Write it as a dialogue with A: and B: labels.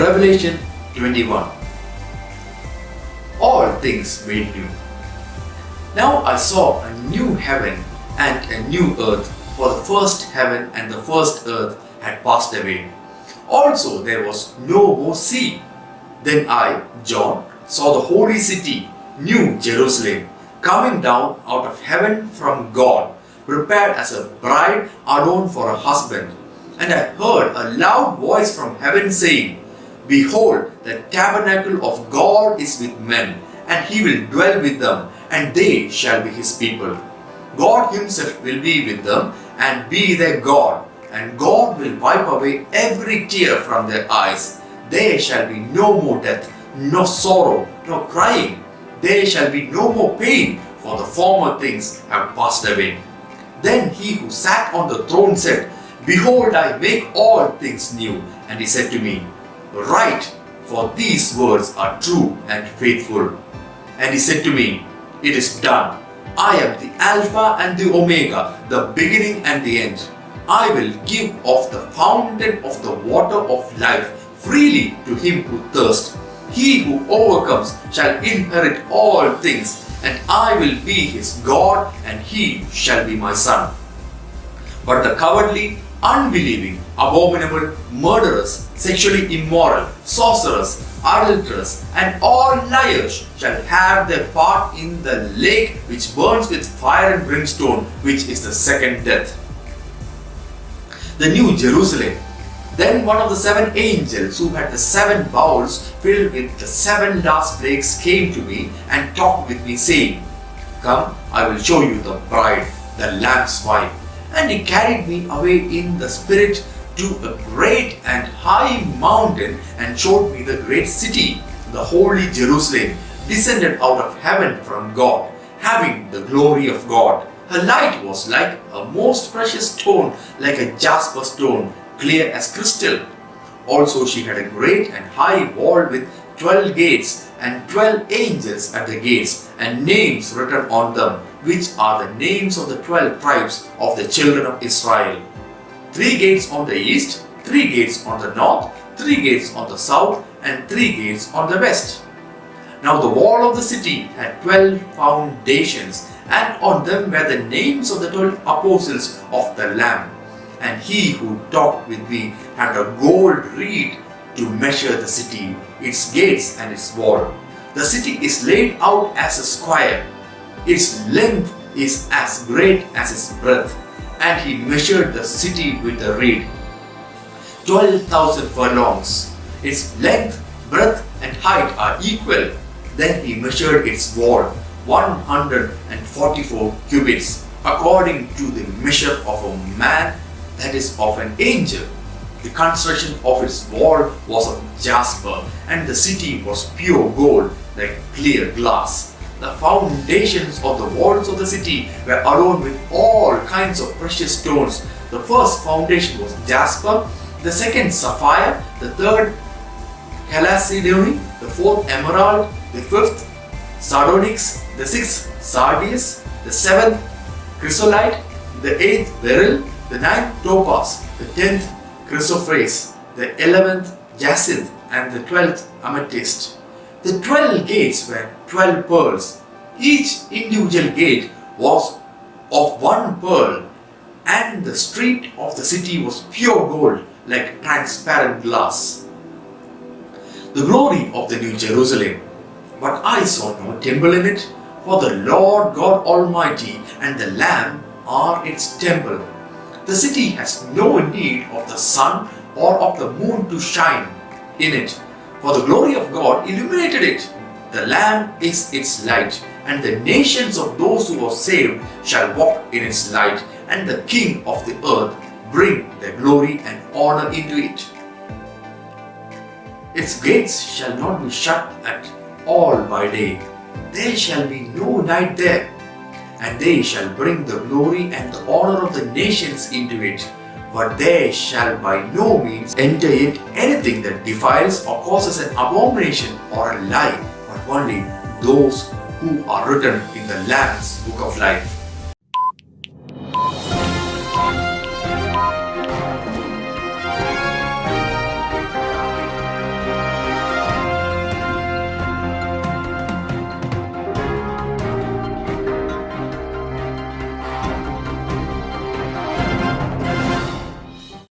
A: Revelation 21. All things made new. Now I saw a new heaven and a new earth, for the first heaven and the first earth had passed away. Also there was no more sea. Then I, John, saw the holy city, New Jerusalem, coming down out of heaven from God, prepared as a bride adorned for a husband. And I heard a loud voice from heaven saying, Behold, the tabernacle of God is with men, and he will dwell with them, and they shall be his people. God himself will be with them, and be their God, and God will wipe away every tear from their eyes. There shall be no more death, no sorrow, no crying. There shall be no more pain, for the former things have passed away. Then he who sat on the throne said, Behold, I make all things new. And he said to me, Write, for these words are true and faithful. And he said to me, It is done. I am the Alpha and the Omega, the beginning and the end. I will give of the fountain of the water of life freely to him who thirsts. He who overcomes shall inherit all things, and I will be his God, and he shall be my son. But the cowardly, unbelieving, abominable, murderers, sexually immoral, sorcerers, adulterers, and all liars shall have their part in the lake which burns with fire and brimstone, which is the second death. The New Jerusalem. Then one of the seven angels who had the seven bowls filled with the seven last plagues came to me and talked with me, saying, Come, I will show you the bride, the Lamb's wife. And he carried me away in the spirit to a great and high mountain, and showed me the great city, the holy Jerusalem, descended out of heaven from God, having the glory of God. Her light was like a most precious stone, like a jasper stone, clear as crystal. Also she had a great and high wall with 12 gates, and 12 angels at the gates, and names written on them, which are the names of the 12 tribes of the children of Israel. 3 gates on the east, 3 gates on the north, 3 gates on the south, and 3 gates on the west. Now the wall of the city had 12 foundations, and on them were the names of the 12 apostles of the Lamb. And he who talked with me had a gold reed to measure the city, its gates and its wall. The city is laid out as a square. Its length is as great as its breadth. And he measured the city with the reed, 12,000 furlongs. Its length, breadth, and height are equal. Then he measured its wall, 144 cubits, according to the measure of a man, that is, of an angel. The construction of its wall was of jasper, and the city was pure gold, like clear glass. The foundations of the walls of the city were adorned with all kinds of precious stones. The first foundation was jasper, the second sapphire, the third chalcedony, the fourth emerald, the fifth sardonyx, the sixth sardius, the seventh chrysolite, the eighth beryl, the ninth topaz, the 10th chrysoprase, the 11th jacinth, and the 12th amethyst. The 12 gates were 12 pearls. Each individual gate was of one pearl, and the street of the city was pure gold, like transparent glass. The glory of the New Jerusalem. But I saw no temple in it, for the Lord God Almighty and the Lamb are its temple. The city has no need of the sun or of the moon to shine in it, for the glory of God illuminated it. The Lamb is its light, and the nations of those who are saved shall walk in its light, and the King of the earth bring their glory and honor into it. Its gates shall not be shut at all by day. There shall be no night there. And they shall bring the glory and the honor of the nations into it. But there shall by no means enter it anything that defiles or causes an abomination or a lie, but only those who are written in the Lamb's book of life.